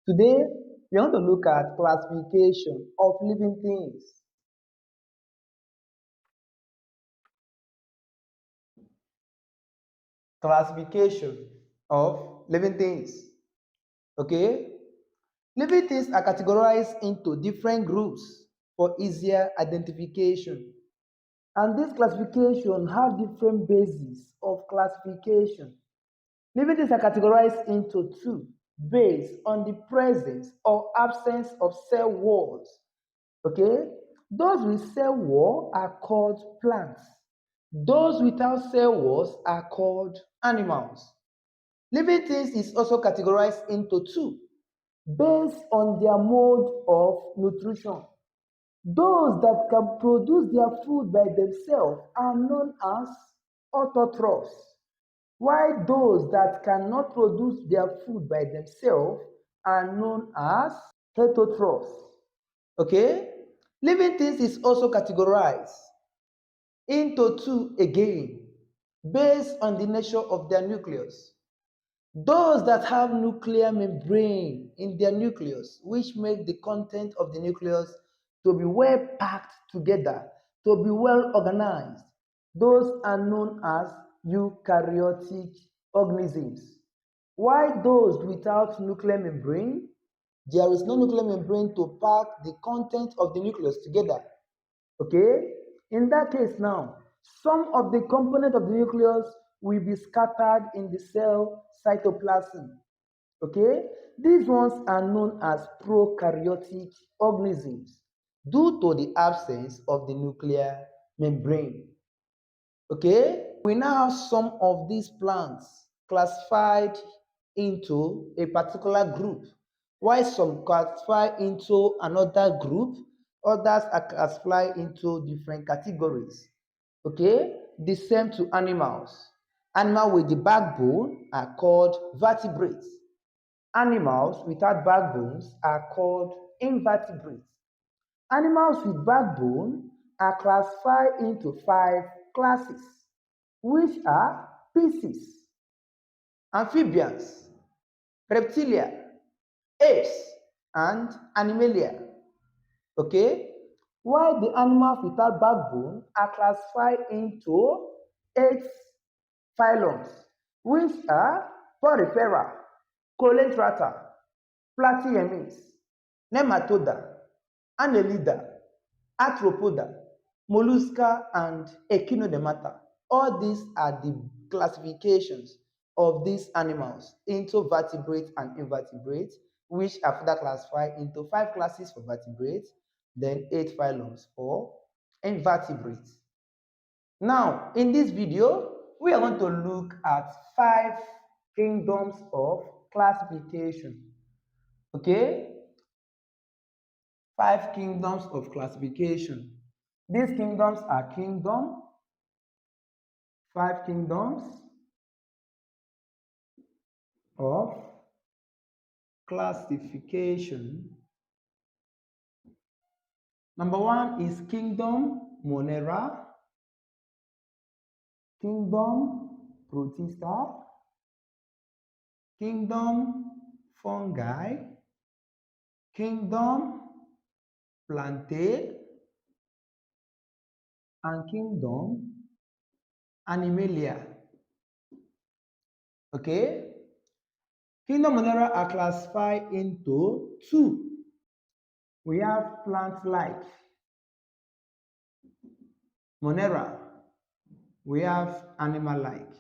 Today, we want to look at classification of living things. Classification of living things. Okay? Living things are categorized into different groups for easier identification. And this classification have different bases of classification. Living things are categorized into two based on the presence or absence of cell walls. Okay? Those with cell wall are called plants. Those without cell walls are called animals. Living things is also categorized into two based on their mode of nutrition. Those that can produce their food by themselves are known as autotrophs, while those that cannot produce their food by themselves are known as heterotrophs. Okay? Living things is also categorized into two again, based on the nature of their nucleus. Those that have nuclear membrane in their nucleus, which make the content of the nucleus to be well packed together, to be well organized, those are known as eukaryotic organisms. While those without nuclear membrane, there is no nuclear membrane to pack the content of the nucleus together. Okay? In that case now, some of the components of the nucleus will be scattered in the cell cytoplasm. Okay? These ones are known as prokaryotic organisms due to the absence of the nuclear membrane. Okay? We now have some of these plants classified into a particular group, while some classify into another group, others are classified into different categories. Okay? The same to animals. Animals with the backbone are called vertebrates. Animals without backbones are called invertebrates. Animals with backbone are classified into 5 classes, which are species, amphibians, reptilia, apes, and animalia. Okay? While the animals without backbone are classified into 8 phylums, which are Porifera, Coelenterata, Platyhelminths, Nematoda, Annelida, Arthropoda, Mollusca, and Echinodermata. All these are the classifications of these animals into vertebrates and invertebrates, which are further classified into 5 classes for vertebrates, then 8 phylums for invertebrates. Now, in this video, we are going to look at 5 kingdoms of classification. Okay? 5 kingdoms of classification. These kingdoms are 5 kingdoms of classification. Number 1 is Kingdom Monera, Kingdom Protista, Kingdom Fungi, Kingdom Plantae, and Kingdom Animalia. Okay? Kingdom Monera are classified into 2. We have plant-like Monera. We have animal-like.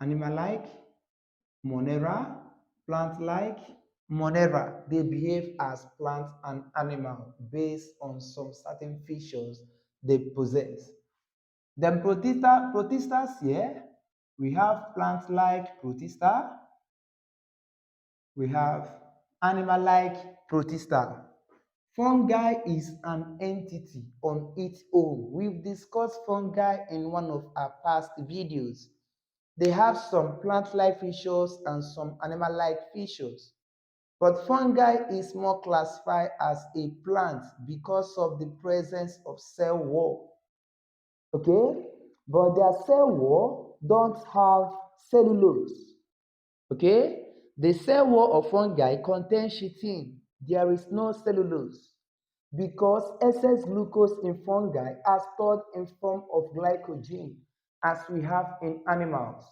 Animal-like Monera, plant-like Monera. They behave as plant and animal based on some certain features they possess. Then protistas here, we have plant-like protista, we have animal-like protista. Fungi is an entity on its own. We've discussed fungi in one of our past videos. They have some plant-like features and some animal-like features. But fungi is more classified as a plant because of the presence of cell wall. Okay? But their cell wall don't have cellulose. Okay? The cell wall of fungi contains chitin. There is no cellulose because excess glucose in fungi are stored in form of glycogen as we have in animals.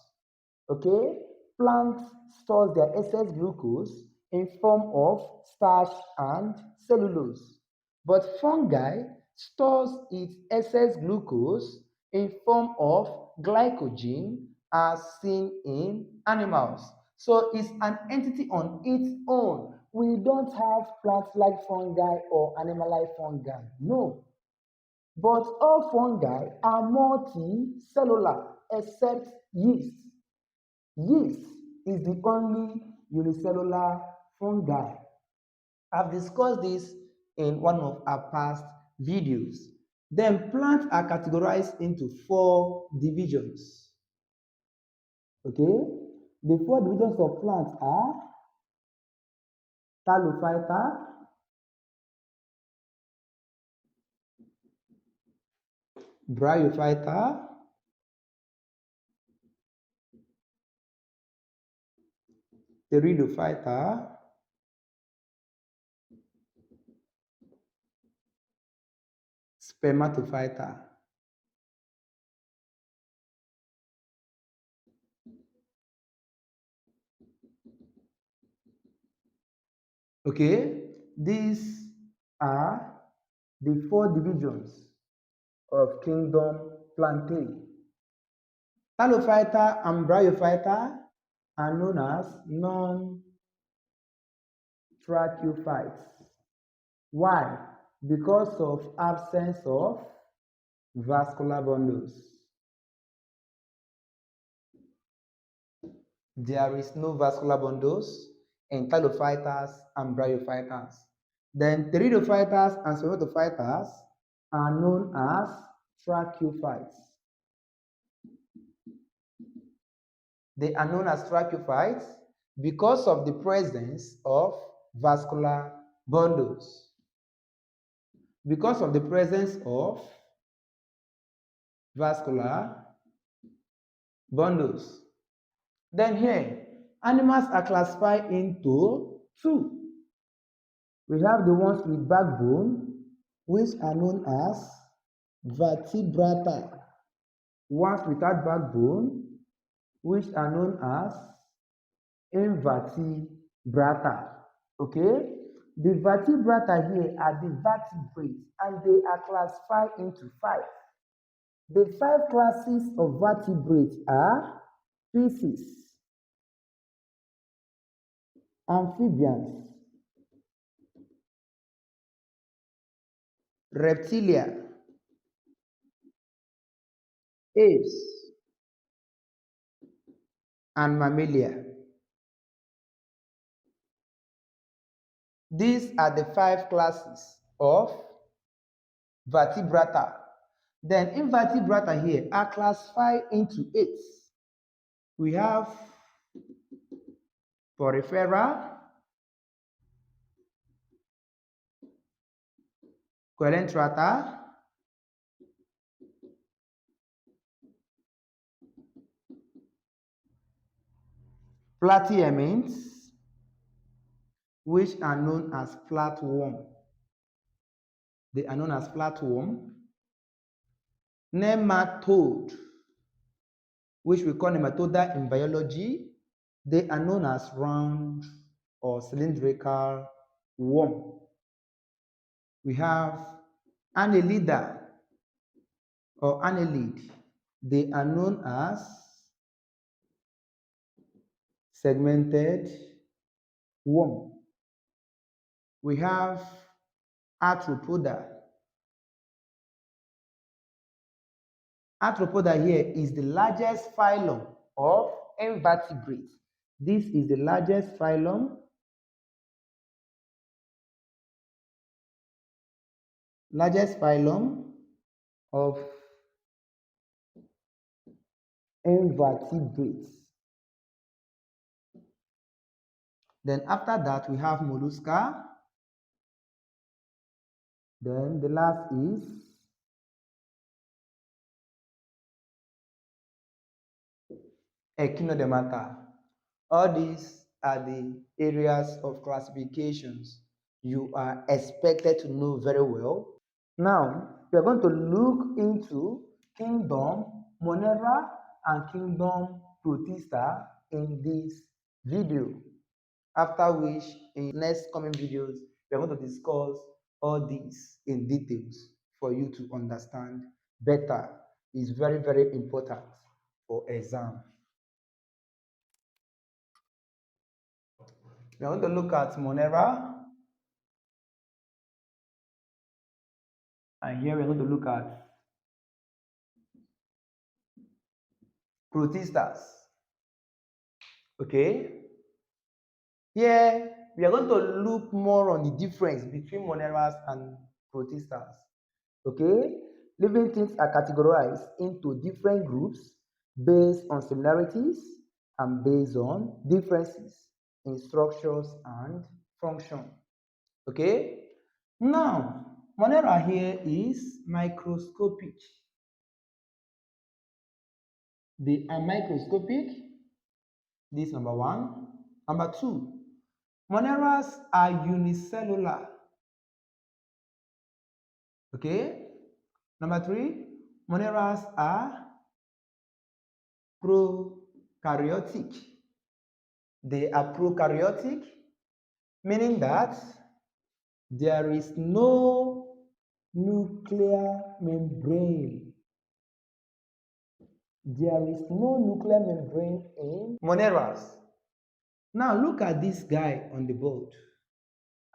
Okay? Plants store their excess glucose in form of starch and cellulose. But fungi stores its excess glucose in form of glycogen as seen in animals. So it's an entity on its own. We don't have plant-like fungi or animal-like fungi. No. But all fungi are multicellular except yeast. Yeast is the only unicellular fungi. I've discussed this in one of our past videos. Then plants are categorized into 4 divisions. Okay? The 4 divisions of plants are Thallophyta, Bryophyta, Pteridophyta, Spermatophyta. Okay, these are the 4 divisions of kingdom Plantae. Thallophyta and Bryophyta are known as non-tracheophytes. Why? Because of absence of vascular bundles. There is no vascular bundles in Thallophytas and Bryophytas. Then Pteridophytas and Spermatophytas are known as tracheophytes. They are known as tracheophytes because of the presence of vascular bundles. Because of the presence of vascular bundles. Then here, animals are classified into 2. We have the ones with backbone, which are known as vertebrata. Ones without backbone, which are known as invertebrata. Okay? The vertebrata here are the vertebrates and they are classified into 5. The 5 classes of vertebrates are species, amphibians, reptilia, apes, and mammalia. These are the 5 classes of vertebrata. Then invertebrata here are classified into 8. We have Porifera, Coelenterata, Platyhemins, which are known as flatworm. They are known as flatworm. Nematode, which we call nematoda in biology. They are known as round or cylindrical worm. We have Annelida or annelid. They are known as segmented worm. We have Arthropoda. Arthropoda here is the largest phylum of invertebrates. This is the largest phylum of invertebrates. Then after that we have Mollusca. Then the last is Echinodermata. All these are the areas of classifications you are expected to know very well. Now, we are going to look into Kingdom Monera and Kingdom Protista in this video. After which, in next coming videos, we are going to discuss all these in details for you to understand better. It's very, very important for exam. We are going to look at Monera, and here we are going to look at Protistas. Okay? Here, we are going to look more on the difference between moneras and Protistas. Okay? Living things are categorized into different groups based on similarities and based on differences in structures and function. Okay? Now, monera here is microscopic. They are microscopic. This is number one. Number two, moneras are unicellular. Okay? Number three, moneras are prokaryotic. They are prokaryotic, meaning that there is no nuclear membrane. There is no nuclear membrane in moneras. Now look at this guy on the board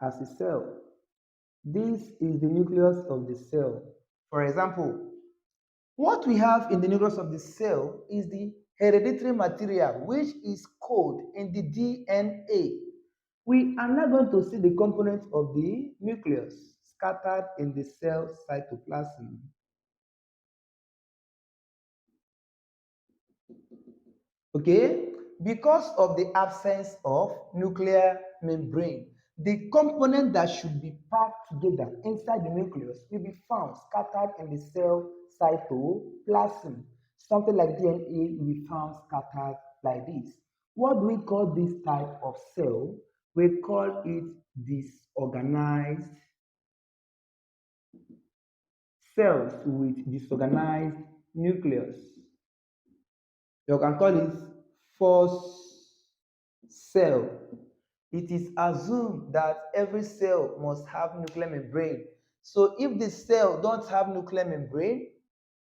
as a cell. This is the nucleus of the cell. For example, what we have in the nucleus of the cell is the hereditary material, which is code in the DNA. We are now going to see the components of the nucleus scattered in the cell cytoplasm. Okay, because of the absence of nuclear membrane, the component that should be packed together inside the nucleus will be found scattered in the cell cytoplasm. Something like DNA will be found scattered like this. What do we call this type of cell? We call it disorganized cells with disorganized nucleus. You can call it false cell. It is assumed that every cell must have nuclear membrane. So if the cell don't have nuclear membrane,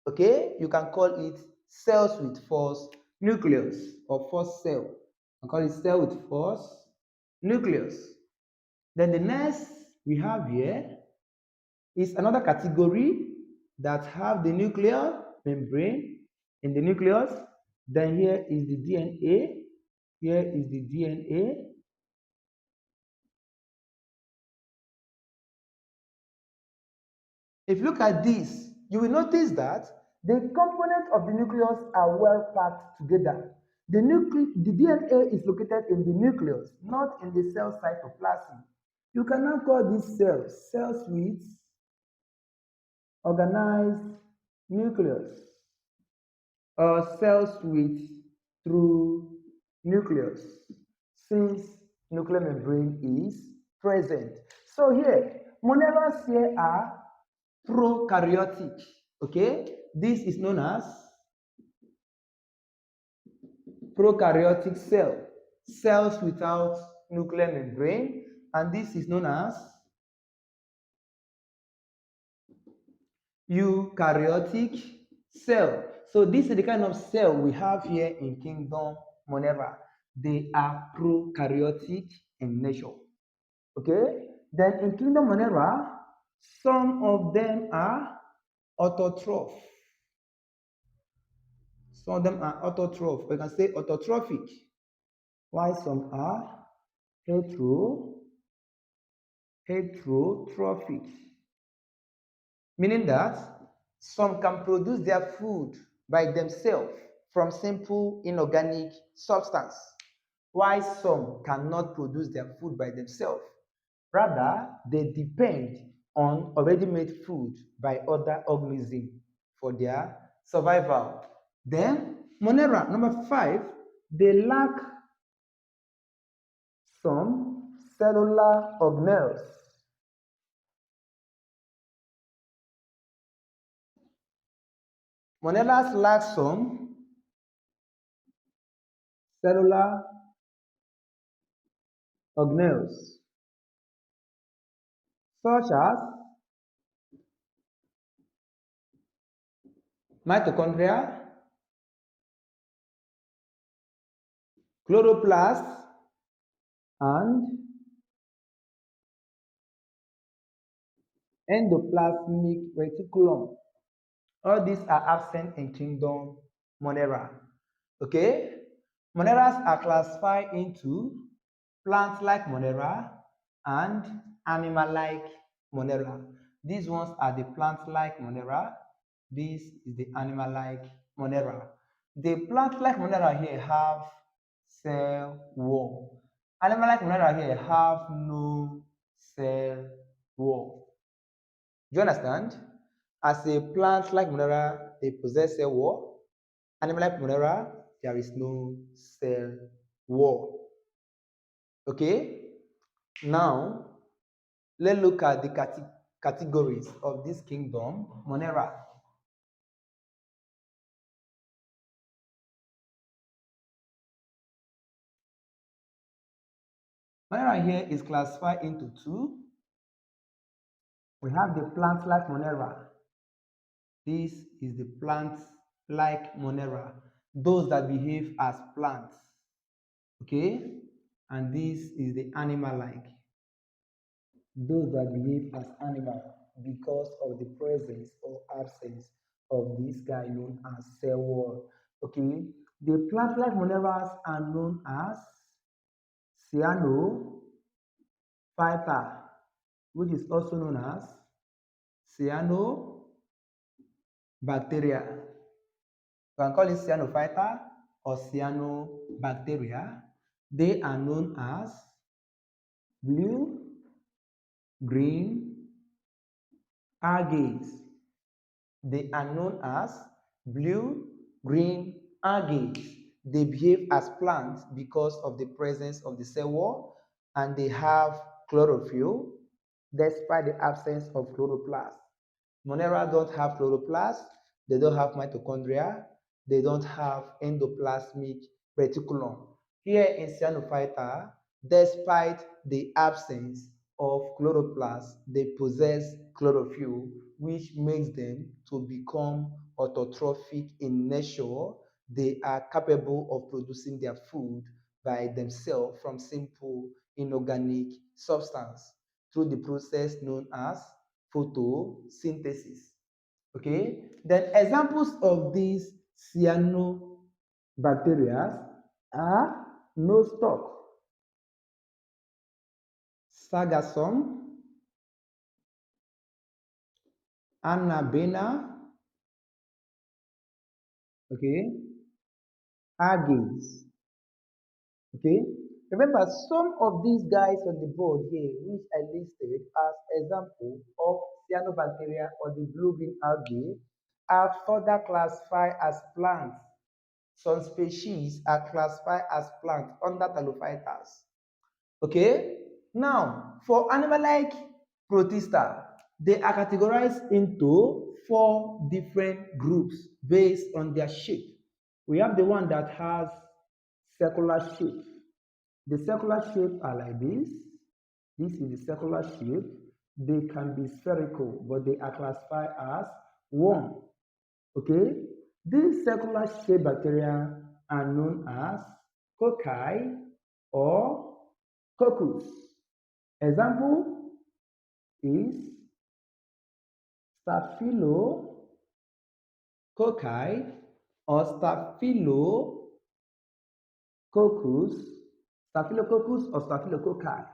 okay, you can call it cells with false nucleus or false cell. You can call it cell with false nucleus. Then the next we have here is another category that have the nuclear membrane in the nucleus. Then here is the DNA. Here is the DNA. If you look at this, you will notice that the components of the nucleus are well packed together. The DNA is located in the nucleus, not in the cell cytoplasm. You can now call these cells with organized nucleus or cells with true nucleus, since nuclear membrane is present. So here, moneras here are prokaryotic. Okay, this is known as prokaryotic cell, cells without nuclear membrane, and this is known as eukaryotic cell. So this is the kind of cell we have here in Kingdom Monera. They are prokaryotic in nature. Okay, then in Kingdom Monera, some of them are autotroph. Some of them are autotroph. We can say autotrophic, while some are heterotrophic, meaning that some can produce their food by themselves from simple inorganic substance, while some cannot produce their food by themselves. Rather, they depend on already made food by other organisms for their survival. Then, Monera, number 5, they lack some cellular organelles. Moneras lack some cellular organelles, such as mitochondria, chloroplast, and endoplasmic reticulum. All these are absent in kingdom Monera. Okay? Moneras are classified into plant-like Monera and animal-like Monera. These ones are the plant-like Monera. This is the animal-like Monera. The plant-like Monera here have cell wall. Animal-like Monera here have no cell wall. Do you understand? As a plant-like Monera, they possess cell wall. Animal-like Monera, there is no cell wall. Okay? Now, let's look at the categories of this kingdom, Monera. Monera here is classified into two. We have the plant-like Monera. This is the plant-like Monera, those that behave as plants. Okay? And this is the animal-like, those that behave as animal because of the presence or absence of this guy known as cell wall. Okay? The plant-like Moneras are known as cyanophyta, which is also known as cyanobacteria. You can call it cyanophyta or cyanobacteria. They are known as blue, green algae. They are known as blue, green algae. They behave as plants because of the presence of the cell wall, and they have chlorophyll despite the absence of chloroplast. Monera don't have chloroplast, they don't have mitochondria, they don't have endoplasmic reticulum. Here in Cyanophyta, despite the absence of chloroplast, they possess chlorophyll, which makes them to become autotrophic in nature. They are capable of producing their food by themselves from simple inorganic substance through the process known as photosynthesis. Okay, then examples of these cyanobacteria are nostoc, sargassum, annabena, okay, algae. Okay, remember some of these guys on the board here, which I listed as example of cyanobacteria or the blue-green algae, are further classified as plants. Some species are classified as plants under Thallophytas. Okay, now for animal-like Protista, they are categorized into 4 different groups based on their shape. We have the one that has circular shape. The circular shape are like this. This is the circular shape. They can be spherical, but they are classified as worm. Okay, these circular shape bacteria are known as cocci or coccus. Example is staphylococci or staphylococcus or staphylococci.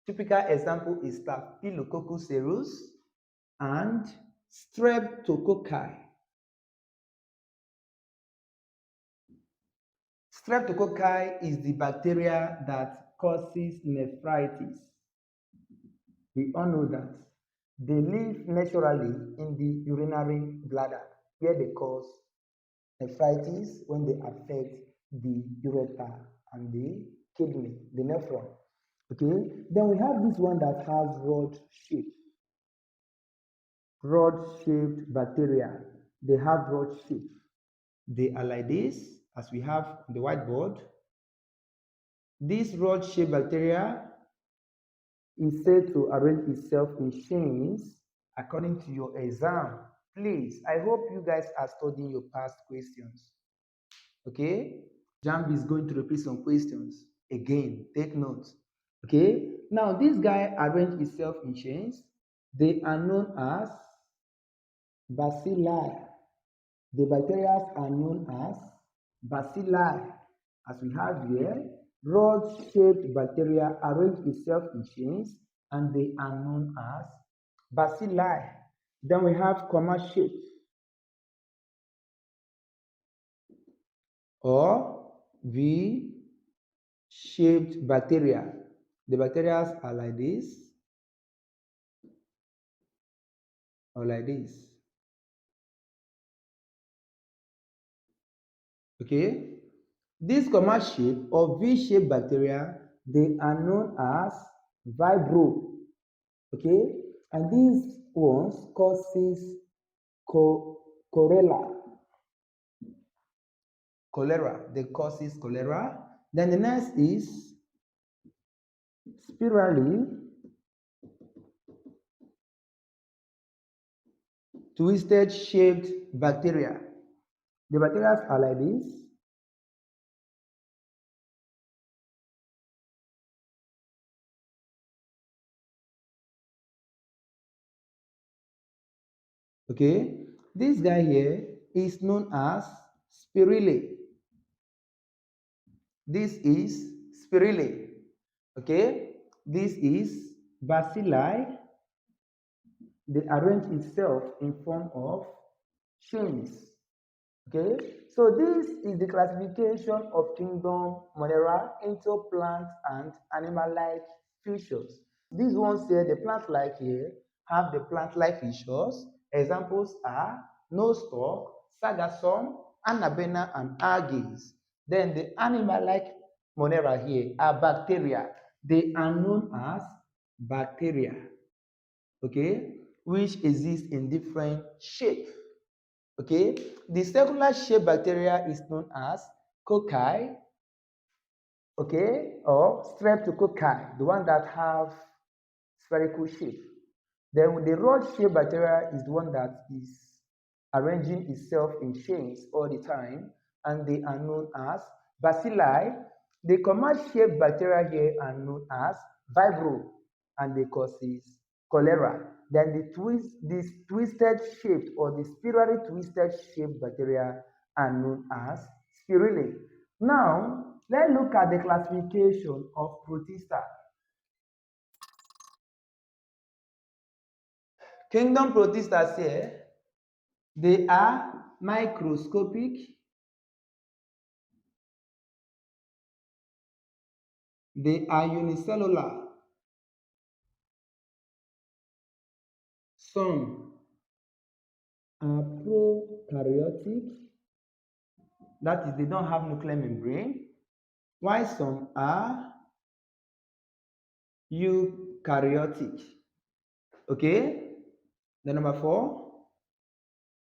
Typical example is Staphylococcus aureus and streptococci. Streptococci is the bacteria that causes nephritis. We all know that. They live naturally in the urinary bladder where they cause nephritis when they affect the ureter and the kidney, the nephron. Okay, then we have this one that has rod shape. Rod-shaped bacteria. They have rod shape. They are like this, as we have on the whiteboard. This rod-shaped bacteria is said to arrange itself in chains according to your exam. Please, I hope you guys are studying your past questions. Okay? JAMB is going to repeat some questions. Again, take notes. Okay? Now, this guy arranged itself in chains. They are known as bacilli. The bacteria are known as bacilli. As we have here, rod-shaped bacteria arrange itself in chains and they are known as bacilli. Then we have comma shape or V-shaped bacteria. The bacteria are like this or like this. Okay? This comma shape or V-shaped bacteria, they are known as vibrio. Okay, and these ones causes cholera. They causes cholera. Then the next is spirally twisted shaped bacteria. The bacteria are like this. Okay, this guy here is known as spirille. This is spirille. Okay, this is bacilli. They arrange itself in form of chains. Okay, so this is the classification of kingdom Monera into plant and animal-like features. These ones here, the plant-like here, have the plant-like features. Examples are nostoc, sargassum, annabena, and algae. Then the animal-like Monera here are bacteria. They are known as bacteria, okay, which exist in different shapes. Okay, the circular shaped bacteria is known as cocci, okay, or streptococci, the one that have spherical shape. Then the rod shaped bacteria is the one that is arranging itself in chains all the time, and they are known as bacilli. The comma shaped bacteria here are known as vibrio, and they causes cholera. Then this twisted shaped or the spirally twisted shaped bacteria are known as spirille. Now, let's look at the classification of Protista. Kingdom Protistas here, they are microscopic, they are unicellular, some are prokaryotic, that is, they don't have nuclear membrane, while some are eukaryotic. Okay, the number 4,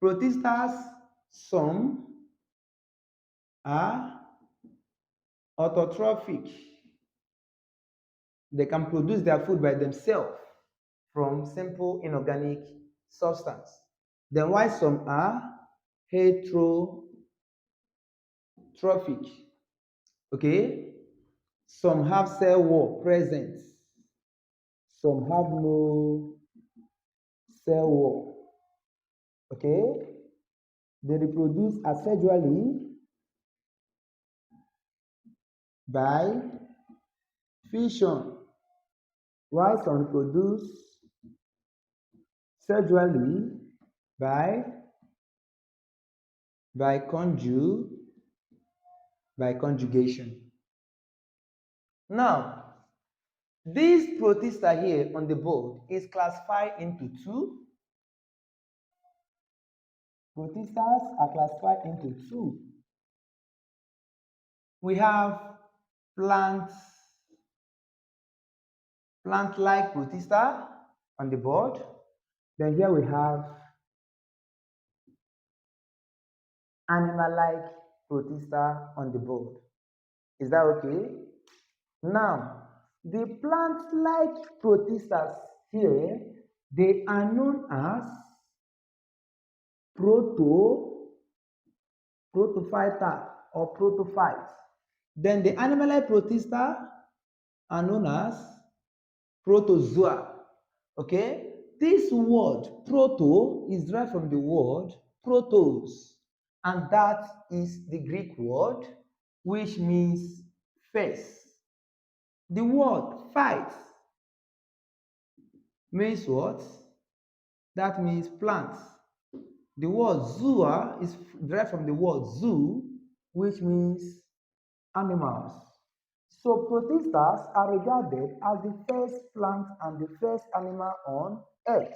Protistas, some are autotrophic. They can produce their food by themselves from simple inorganic substance. Then while some are heterotrophic, okay? Some have cell wall present, some have no cell wall, okay? They reproduce asexually by fission, while some reproduce sexually by by conju by conjugation. Now, this protista here on the board is classified into two. Protistas are classified into two. We have plant plant-like protista on the board. Then here we have animal-like protista on the board. Is that okay? Now, the plant-like protistas here, they are known as protophyta or protophytes. Then the animal-like protista are known as protozoa. Okay? This word proto is derived from the word protos, and that is the Greek word which means first. The word phyte means what? That means plants. The word zoa is derived from the word zoo, which means animals. So protistas are regarded as the first plant and the first animal on earth.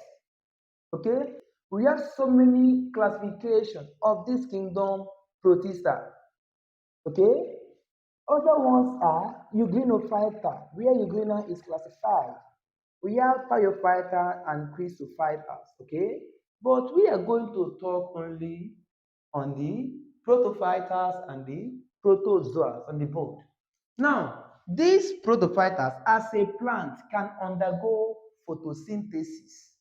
Okay? We have so many classifications of this kingdom protista. Okay? Other ones are Eugrinophyta, where Euglena is classified. We have Pyophyta and Chrysophytas, okay? But we are going to talk only on the protophytas and the protozoas on the board. Now, these protophytas as a plant can undergo photosynthesis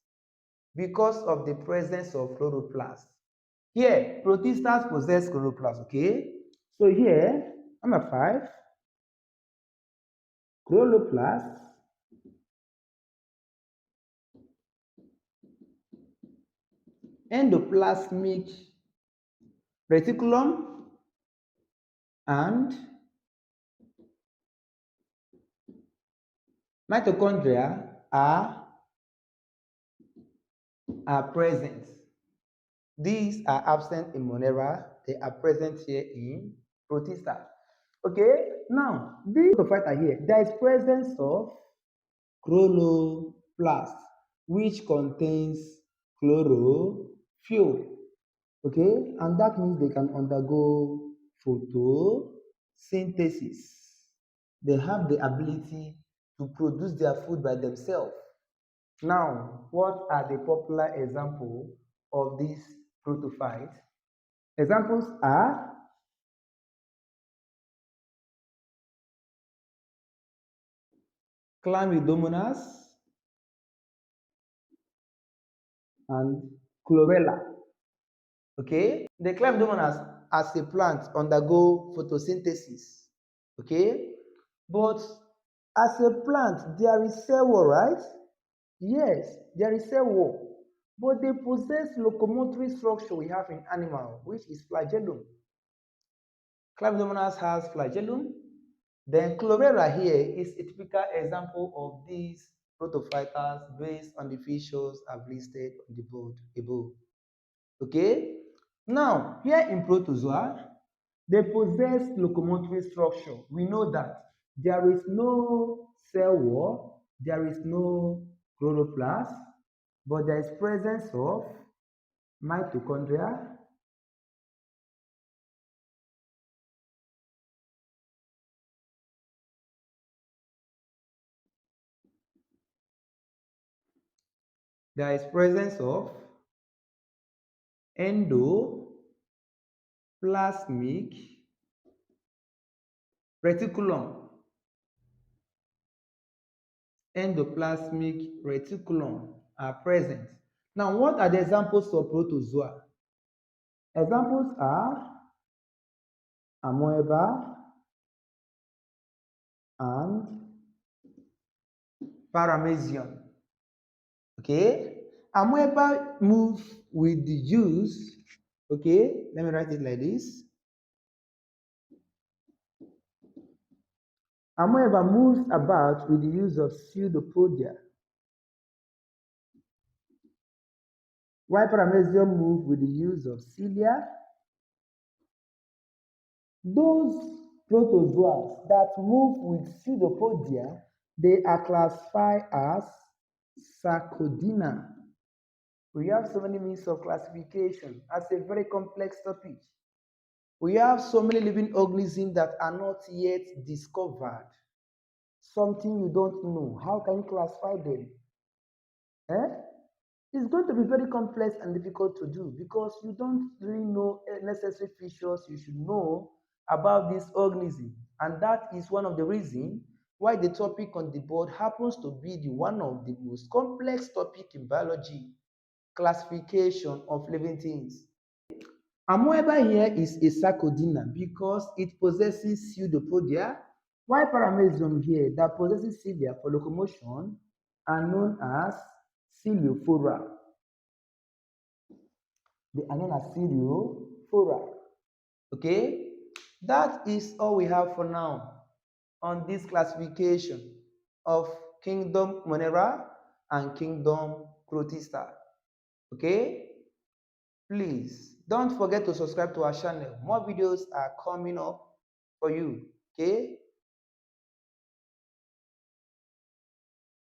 because of the presence of chloroplast. Here, protistas possess chloroplast, okay? So here, number 5, chloroplast endoplasmic reticulum and mitochondria are present. These are absent in Monera. They are present here in Protista. Okay, now this phyta here, there is presence of chloroplast, which contains chlorophyll. Okay, and that means they can undergo photosynthesis. They have the ability to produce their food by themselves. Now, what are the popular examples of these protophytes? Examples are Chlamydomonas and Chlorella. Okay, the Chlamydomonas as a plant undergo photosynthesis. Okay, but as a plant, there is cell wall, right? Yes, there is cell wall, but they possess locomotory structure we have in animal, which is flagellum. Chlamydomonas has flagellum. Then Chlorella here is a typical example of these protophytas based on the features I've listed on the board above. Okay? Now, here in protozoa, they possess locomotory structure. We know that there is no cell wall, there is no chloroplast, but there is presence of mitochondria, there is presence of endoplasmic reticulum. Endoplasmic reticulum are present. Now, what are the examples of protozoa? Examples are amoeba and paramecium. Okay? Amoeba moves with the use. Okay, let me write it like this. Amoeba moves about with the use of pseudopodia, while paramecium move with the use of cilia. Those protozoas that move with pseudopodia, they are classified as Sarcodina. We have so many means of classification as a very complex topic. We have so many living organisms that are not yet discovered. something you don't know, how can you classify them? Eh? It's going to be very complex and difficult to do because you don't really know necessary features you should know about this organism. And that is one of the reasons why the topic on the board happens to be the one of the most complex topic in biology, classification of living things. Amoeba here is a sarcodina because it possesses pseudopodia, while paramecium here that possesses cilia for locomotion are known as ciliophora. They are known as ciliophora. Okay, that is all we have for now on this classification of kingdom Monera and kingdom Protista. Okay, please don't forget to subscribe to our channel. More videos are coming up for you. Okay.